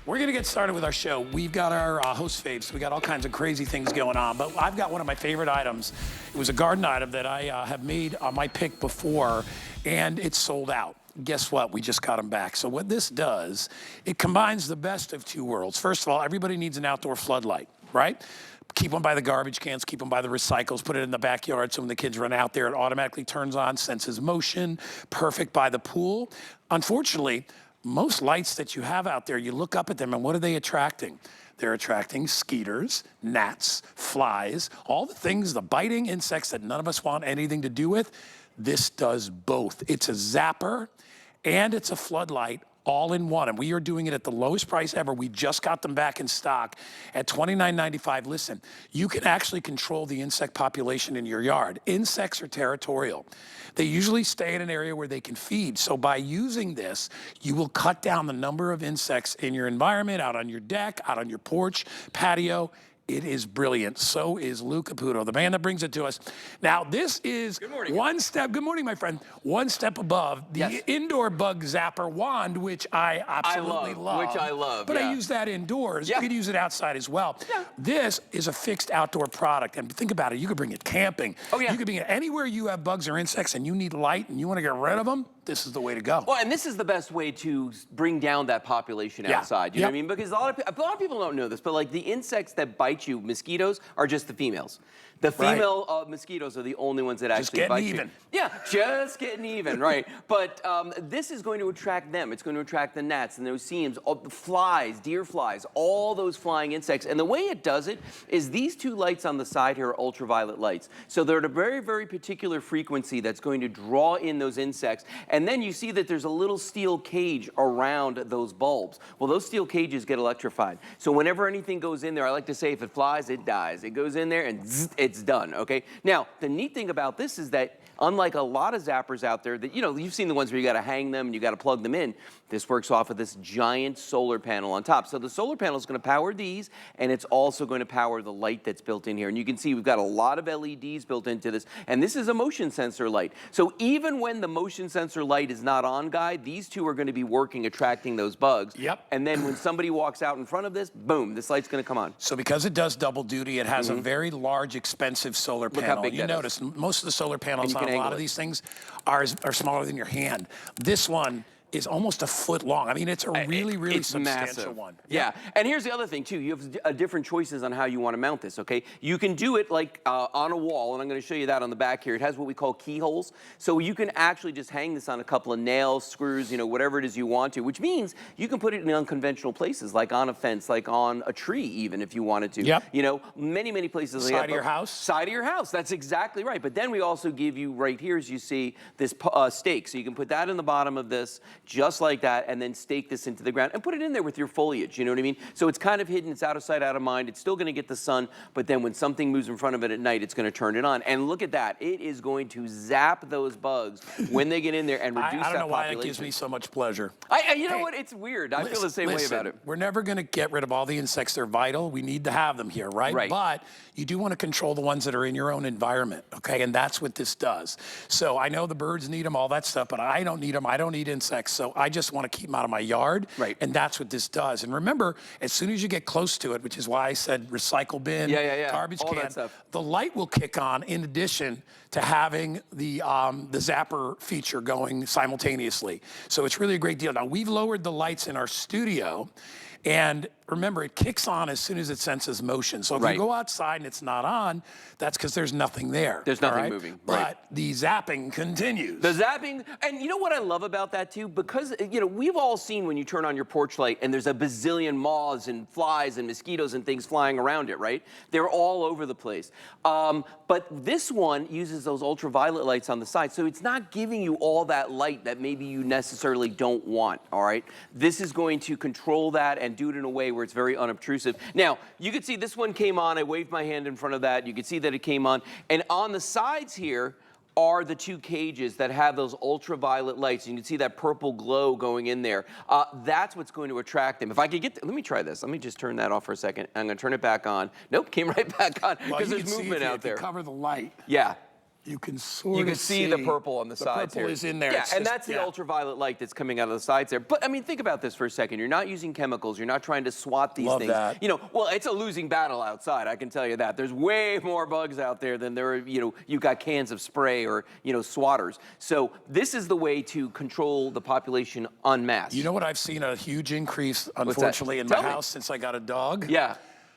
We're going to get started with our show. We've got our host faves. We got all kinds of crazy things going on. But I've got one of my favorite items. It was a garden item that I have made on my pick before, and it's sold out. Guess what? We just got them back. So what this does, it combines the best of two worlds. First of all, everybody needs an outdoor floodlight, right? Keep them by the garbage cans, keep them by the recycles, put it in the backyard so when the kids run out there, it automatically turns on, senses motion, perfect by the pool. Unfortunately, most lights that you have out there, you look up at them and what are they attracting? They're attracting mosquitoes, gnats, flies, all the things, the biting insects that none of us want anything to do with. This does both. It's a zapper and it's a floodlight all in one, and we are doing it at the lowest price ever. We just got them back in stock at $29.95. Listen, you can actually control the insect population in your yard. Insects are territorial. They usually stay in an area where they can feed. So by using this, you will cut down the number of insects in your environment, out on your deck, out on your porch, patio. It is brilliant. So is Lou Caputo, the man that brings it to us. Now, this is one step, good morning, my friend, one step above the indoor bug zapper wand, which I absolutely love. Which I love, But I use that indoors. You could use it outside as well. This is a fixed outdoor product. And think about it, you could bring it camping. You could bring it anywhere you have bugs or insects and you need light and you want to get rid of them, this is the way to go. Well, and this is the best way to bring down that population outside. You know what I mean? Because a lot of people don't know this, but like the insects that bite you, mosquitoes, are just the females. The female mosquitoes are the only ones that actually bite you. Yeah, just getting even, right? But this is going to attract them. It's going to attract the gnats and those seams, all the flies, deer flies, all those flying insects. And the way it does it is these two lights on the side here are ultraviolet lights. So they're at a very, very particular frequency that's going to draw in those insects. And then you see that there's a little steel cage around those bulbs. Well, those steel cages get electrified. So whenever anything goes in there, I like to say if it flies, it dies. It goes in there and zzz, it's done, okay? Now, the neat thing about this is that unlike a lot of zappers out there that, you know, you've seen the ones where you got to hang them and you got to plug them in. This works off of this giant solar panel on top. So the solar panel is going to power these, and it's also going to power the light that's built in here. And you can see we've got a lot of LEDs built into this, and this is a motion sensor light. So even when the motion sensor light is not on, Guy, these two are going to be working, attracting those bugs. And then when somebody walks out in front of this, boom, this light's going to come on. So because it does double duty, it has a very large, expensive solar panel. Look how big you notice most of the solar panels on a lot of these things are smaller than your hand. This one is almost a foot long. I mean, it's a really substantial one. Yeah, and here's the other thing too. You have different choices on how you want to mount this, okay? You can do it like on a wall, and I'm going to show you that on the back here. It has what we call keyholes. So you can actually just hang this on a couple of nails, screws, you know, whatever it is you want to, which means you can put it in unconventional places, like on a fence, like on a tree even, if you wanted to. You know, many places. Side of your house? Side of your house, that's exactly right. But then we also give you, right here, as you see, this stake. So you can put that in the bottom of this, just like that, and then stake this into the ground and put it in there with your foliage, you know what I mean? So it's kind of hidden, it's out of sight, out of mind, it's still gonna get the sun, but then when something moves in front of it at night, it's gonna turn it on. And look at that, it is going to zap those bugs when they get in there and reduce that population. I don't know why it gives me so much pleasure. You know what, it's weird. I feel the same way about it. We're never gonna get rid of all the insects, they're vital, we need to have them here, right? But you do wanna control the ones that are in your own environment, okay? And that's what this does. So I know the birds need them, all that stuff, but I don't need them, I don't need insects, so I just want to keep them out of my yard, and that's what this does. And remember, as soon as you get close to it, which is why I said recycle bin, garbage can, the light will kick on in addition to having the zapper feature going simultaneously. So it's really a great deal. Now, we've lowered the lights in our studio, and remember, it kicks on as soon as it senses motion. So if you go outside and it's not on, that's because there's nothing there. There's nothing moving. But the zapping continues. The zapping, and you know what I love about that too? Because, you know, we've all seen when you turn on your porch light and there's a bazillion moths and flies and mosquitoes and things flying around it, right? They're all over the place. But this one uses those ultraviolet lights on the side, so it's not giving you all that light that maybe you necessarily don't want, all right? This is going to control that and do it in a way where it's very unobtrusive. Now, you can see this one came on. I waved my hand in front of that. You can see that it came on. And on the sides here are the two cages that have those ultraviolet lights. You can see that purple glow going in there. That's what's going to attract them. If I could get, let me try this. Let me just turn that off for a second. I'm going to turn it back on. Nope, came right back on because there's movement out there. Cover the light. Yeah. You can sort You of can see the purple on the sides purple here. is in there. Yeah, It's and just- that's the ultraviolet light that's coming out of the sides there. But I mean, think about this for a second. You're not using chemicals. You're not trying to swat these Love things. that. You know, well, it's a losing battle outside. I can tell you that. There's way more bugs out there than there are. You know, you've got cans of spray or swatters. So this is the way to control the population en masse. You know what? I've seen a huge increase, unfortunately, in my house since I got a dog. Yeah.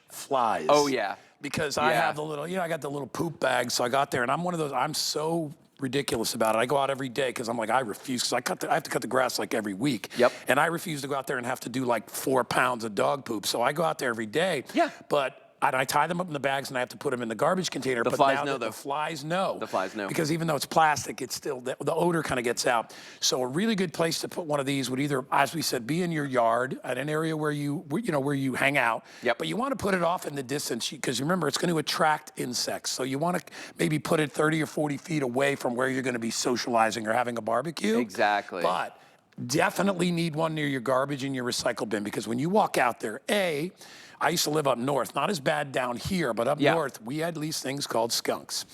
Flies. Oh yeah. Because I have the little, I got the little poop bag, so I got there, and I'm one of those, I'm so ridiculous about it. I go out every day because I'm like, I refuse, because I have to cut the grass like every week. Yep. And I refuse to go out there and have to do like 4 pounds of dog poop. So I go out there every day. Yeah. But I tie them up in the bags and I have to put them in the garbage container. The but flies now know, the though. flies know. The flies know. Because even though it's plastic, it's still, the odor kind of gets out. So a really good place to put one of these would either, as we said, be in your yard at an area where where you hang out. Yep. But you want to put it off in the distance because remember, it's going to attract insects. So you want to maybe put it 30 or 40 feet away from where you're going to be socializing or having a barbecue. Exactly. But definitely need one near your garbage and your recycle bin, because when you walk out there, I used to live up north, not as bad down here, but up north, we had these things called skunks.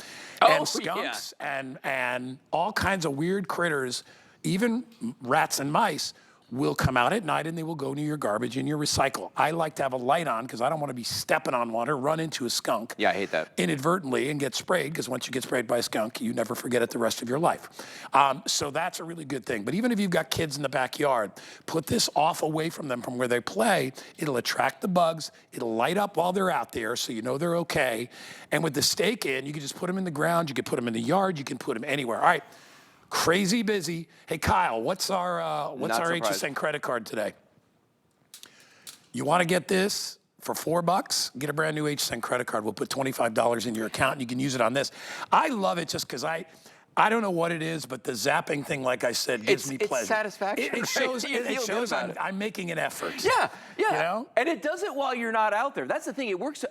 And skunks and all kinds of weird critters, even rats and mice, will come out at night and they will go near your garbage and your recycle. I like to have a light on because I don't want to be stepping on one or run into a skunk. Yeah, I hate that. Inadvertently and get sprayed, because once you get sprayed by a skunk, you never forget it the rest of your life. So that's a really good thing. But even if you've got kids in the backyard, put this off away from them from where they play. It'll attract the bugs. It'll light up while they're out there so you know they're okay. And with the stake in, you can just put them in the ground. You can put them in the yard. You can put them anywhere. All right. Crazy busy. Hey, Kyle, what's our HSN credit card today? You want to get this for $4? Get a brand new HSN credit card. We'll put $25 in your account and you can use it on this. I love it just because I don't know what it is, but the zapping thing, like I said, gives me pleasure. It's satisfaction. It shows I'm making an effort. Yeah, yeah. You know? And it does it while you're not out there. That's the thing. It works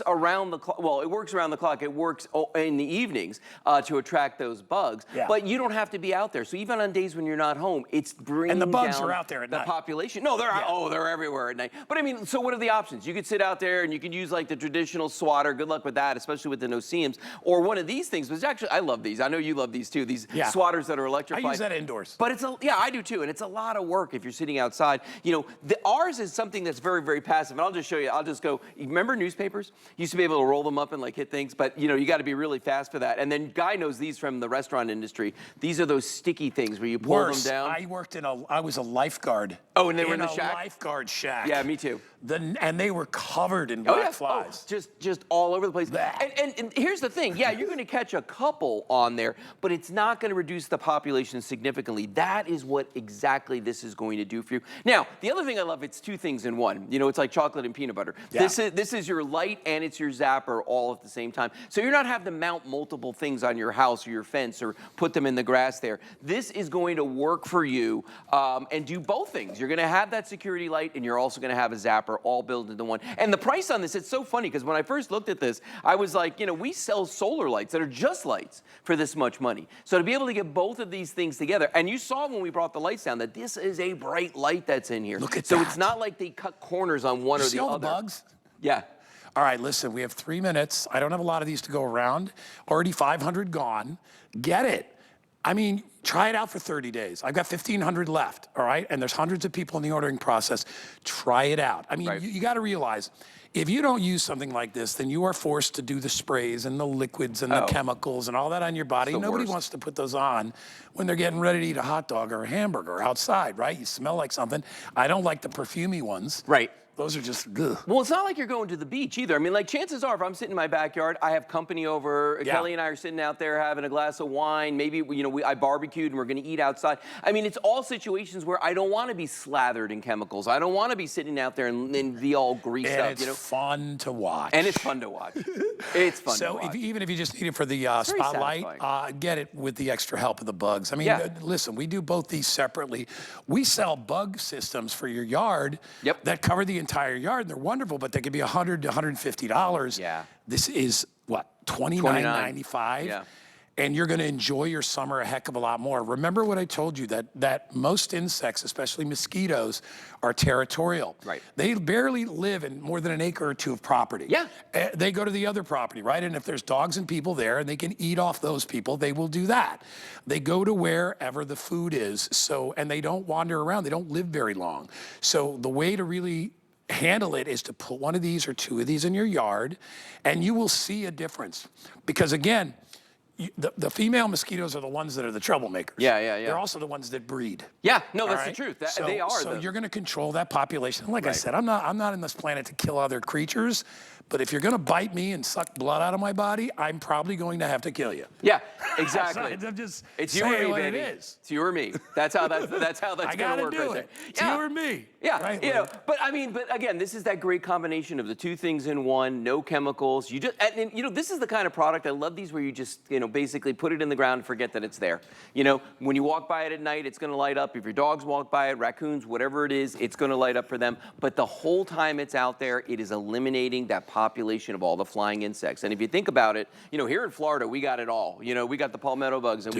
around the clock. Well, it works around the clock. It works in the evenings to attract those bugs. Yeah. But you don't have to be out there. So even on days when you're not home, it's bringing And the bugs down are out there at the night. population. No, they're everywhere at night. But I mean, so what are the options? You could sit out there and you can use like the traditional swatter. Good luck with that, especially with the no-see-ums. Or one of these things, which actually, I love these. I know you love these too. These swatters that are electrified. I use that indoors. But I do too, and it's a lot of work if you're sitting outside. You know, ours is something that's very, very passive, and I'll just show you. I'll just go, remember newspapers? You used to be able to roll them up and like hit things, but you know, you got to be really fast for that. And then Guy knows these from the restaurant industry. These are those sticky things where you pull them down. I was a lifeguard. Oh, and they were in the shack? Lifeguard shack. Yeah, me too. And they were covered in black flies. Just all over the place. And here's the thing. Yeah, you're going to catch a couple on there, but it's not going to reduce the population significantly. That is what exactly this is going to do for you. Now, the other thing I love, it's 2 things in one. You know, it's like chocolate and peanut butter. Yeah. This is your light and it's your zapper all at the same time. So you're not having to mount multiple things on your house or your fence or put them in the grass there. This is going to work for you and do both things. You're going to have that security light and you're also going to have a zapper all built into one. And the price on this, it's so funny because when I first looked at this, I was like, you know, we sell solar lights that are just lights for this much money. So to be able to get both of these things together, and you saw when we brought the lights down that this is a bright light that's in here. Look at so that. It's not like they cut corners on one or See the all other. the bugs? Yeah. All right, listen, we have 3 minutes. I don't have a lot of these to go around. Already 500 gone. Get it. I mean, try it out for 30 days. I've got 1,500 left, all right? And there's hundreds of people in the ordering process. Try it out. I mean, you got to realize, if you don't use something like this, then you are forced to do the sprays and the liquids and the chemicals and all that on your body. Nobody wants to put those on when they're getting ready to eat a hot dog or a hamburger outside, right? You smell like something. I don't like the perfumey ones. Right. Those are just ugh. Well, it's not like you're going to the beach either. I mean, like chances are, if I'm sitting in my backyard, I have company over. Yeah. Kelly and I are sitting out there having a glass of wine. Maybe I barbecued and we're going to eat outside. I mean, it's all situations where I don't want to be slathered in chemicals. I don't want to be sitting out there and be all greased up. It's fun to watch. And it's fun to watch. It's fun to watch. So even if you just need it for the spotlight, get it with the extra help of the bugs. I mean, listen, we do both these separately. We sell bug systems for your yard that cover the entire yard. They're wonderful, but they could be $100 to $150. Yeah. This is what, $29.95? Yeah. and you're going to enjoy your summer a heck of a lot more. Remember what I told you, that most insects, especially mosquitoes, are territorial. Right. They barely live in more than an acre or two of property. Yeah. They go to the other property, right? And if there's dogs and people there and they can eat off those people, they will do that. They go to wherever the food is. So, and they don't wander around. They don't live very long. So the way to really handle it is to put one of these or two of these in your yard, and you will see a difference. Because again, the female mosquitoes are the ones that are the troublemakers. Yeah. They're also the ones that breed. Yeah, no, that's right? the truth. So, they are. So you're going to control that population. Like I said, I'm not in this planet to kill other creatures, but if you're going to bite me and suck blood out of my body, I'm probably going to have to kill you. Yeah, exactly. I'm just it's you or me, baby. It is. It's you or me. That's how that's going to work right there. It's you or me. Yeah, right, you know, but again, this is that great combination of the two things in one, no chemicals. You just, and you know, this is the kind of product, I love these where you just, you know, basically put it in the ground and forget that it's there. You know, when you walk by it at night, it's going to light up. If your dogs walk by it, raccoons, whatever it is, it's going to light up for them. But the whole time it's out there, it is eliminating that population of all the flying insects. And if you think about it, you know, here in Florida, we got it all. You know, we got the palmetto bugs, and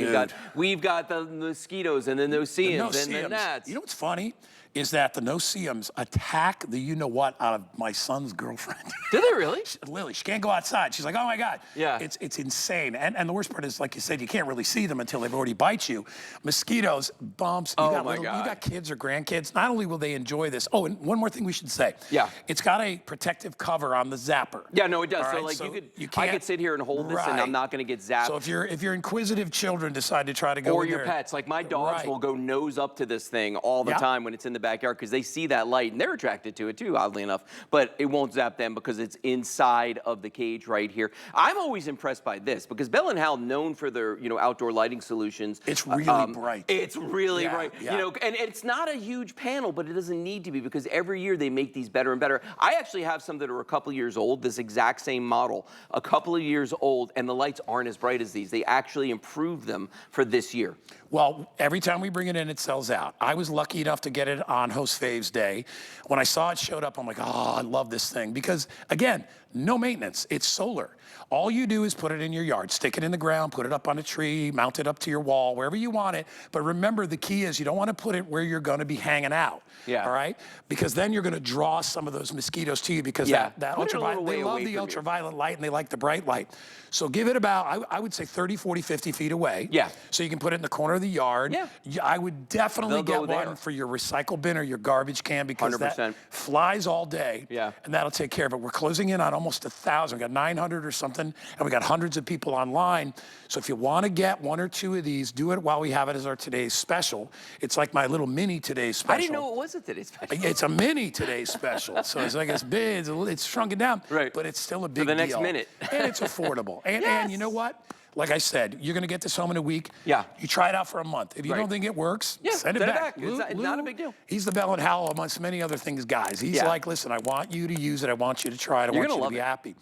we've got the mosquitoes, and the no-see-ums, and the gnats. You know what's funny? Is that the no-see-ums attack the you-know-what out of my son's girlfriend. Do they really? Lily, she can't go outside. She's like, oh my God. Yeah. It's insane. And the worst part is, like you said, you can't really see them until they've already bite you. Mosquitoes, bumps. You got kids or grandkids. Not only will they enjoy this. Oh, and one more thing we should say. Yeah. It's got a protective cover on the Zapper. Yeah, no, it does. All so right? like So I could sit here and hold this, and I'm not going to get zapped. So if your inquisitive children decide to try to go or in your there, pets, like my dogs will go nose up to this thing all the time when it's in the backyard because they see that light and they're attracted to it too, oddly enough. But it won't zap them because it's inside of the cage right here. I'm always impressed by this because Bell+Howell, known for their outdoor lighting solutions. It's really bright. It's really bright. Yeah. You know, and it's not a huge panel, but it doesn't need to be because every year they make these better and better. I actually have some that are a couple years old, this exact same model, a couple of years old, and the lights aren't as bright as these. They actually improved them for this year. Well, every time we bring it in, it sells out. I was lucky enough to get it on Host Faves Day. When I saw it showed up, I'm like, oh, I love this thing. Because, again, no maintenance. It's solar. All you do is put it in your yard, stick it in the ground, put it up on a tree, mount it up to your wall, wherever you want it. But remember, the key is you don't want to put it where you're going to be hanging out. Yeah. All right? Because then you're going to draw some of those mosquitoes to you because that ultraviolet, they love the ultraviolet light and they like the bright light. So give it about, I would say 30, 40, 50 feet away. Yeah. So you can put it in the corner of the yard. Yeah. I would definitely get one for your recycle bin or your garbage can because 100%. that flies all day. Yeah. And that'll take care of it. We're closing in on almost 1,000. We got 900 or something, and we got hundreds of people online. So if you want to get one or two of these, do it while we have it as our today's special. It's like my little mini today's special. I didn't know it was a today's special. It's a mini today's special. So it's like it's big, it's shrunken down, right. But it's still a big deal. For the next minute. And it's affordable. And you know what? Like I said, you're going to get this home in a week. Yeah. You try it out for a month. If you don't think it works, send it back. It's not a big deal. He's the Bell+Howell amongst many other things guys. He's like, listen, I want you to use it. I want you to try it. I want you to be happy.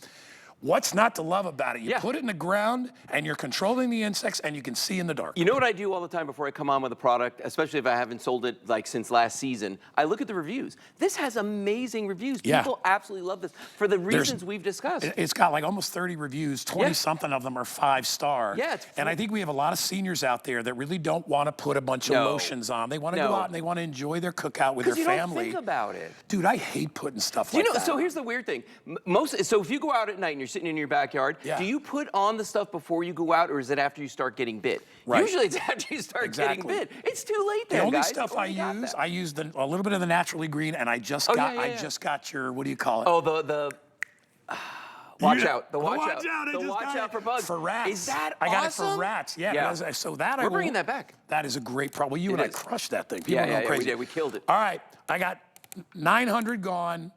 What's not to love about it? You put it in the ground, and you're controlling the insects, and you can see in the dark. You know what I do all the time before I come on with a product, especially if I haven't sold it like since last season? I look at the reviews. This has amazing reviews. People absolutely love this for the reasons we've discussed. It's got like almost 30 reviews. 20-something of them are 5-star. Yeah, and I think we have a lot of seniors out there that really don't want to put a bunch of lotions on. They want to go out and they want to enjoy their cookout with their family. Don't think about it. Dude, I hate putting stuff like that. So here's the weird thing. So if you go out at night and you're sitting in your backyard, do you put on the stuff before you go out, or is it after you start getting bit? Right. Usually it's after you start getting bit. It's too late then, The only guys. stuff I use a little bit of the naturally green, and I just got your, what do you call it? Oh, the watch out. The watch out. The watch out for bugs. For rats. Is that I got it awesome? for rats. Yeah. So that We're bringing that back. That is a great problem. Well, you and I crushed that thing. People Yeah, crazy. we did. We killed it. All right. I got 900 gone,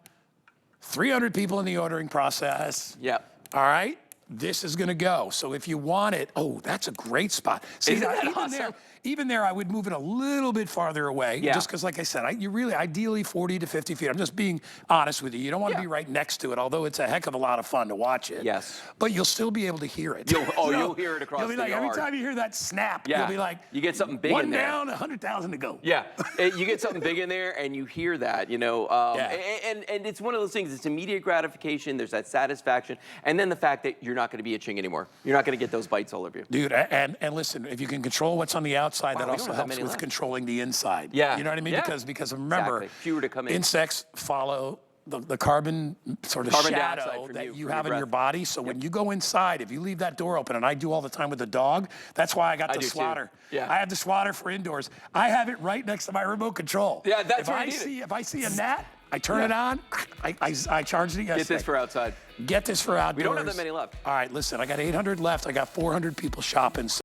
300 people in the ordering process. Yeah. All right. This is going to go. So if you want it, that's a great spot. See, Isn't that even awesome? even there, I would move it a little bit farther away, just because, like I said, you really, ideally 40 to 50 feet. I'm just being honest with you. You don't want to be right next to it, although it's a heck of a lot of fun to watch it. Yes. But you'll still be able to hear it. You'll hear it across you'll be the like, yard. Every time you hear that snap, you'll be like, you get something big one in there. down, 100,000 to go. Yeah, you get something big in there, and you hear that, you know, and it's one of those things. It's immediate gratification. There's that satisfaction, and then the fact that you're not going to be itching anymore. You're not going to get those bites all over you. Dude, and listen, if you can control what's on the outside, that also helps with controlling the inside. Yeah. You know what I mean? Because remember, fewer to come in. Insects follow the carbon sort of shadow that you have in your body. So when you go inside, if you leave that door open, and I do all the time with the dog, that's why I got the swatter. Yeah. I have the swatter for indoors. I have it right next to my remote control. Yeah, that's where I need it. If I see a gnat, I turn it on, I charge it. Get this for outside. Get this for outdoors. We don't have that many left. All right, listen, I got 800 left. I got 400 people shopping.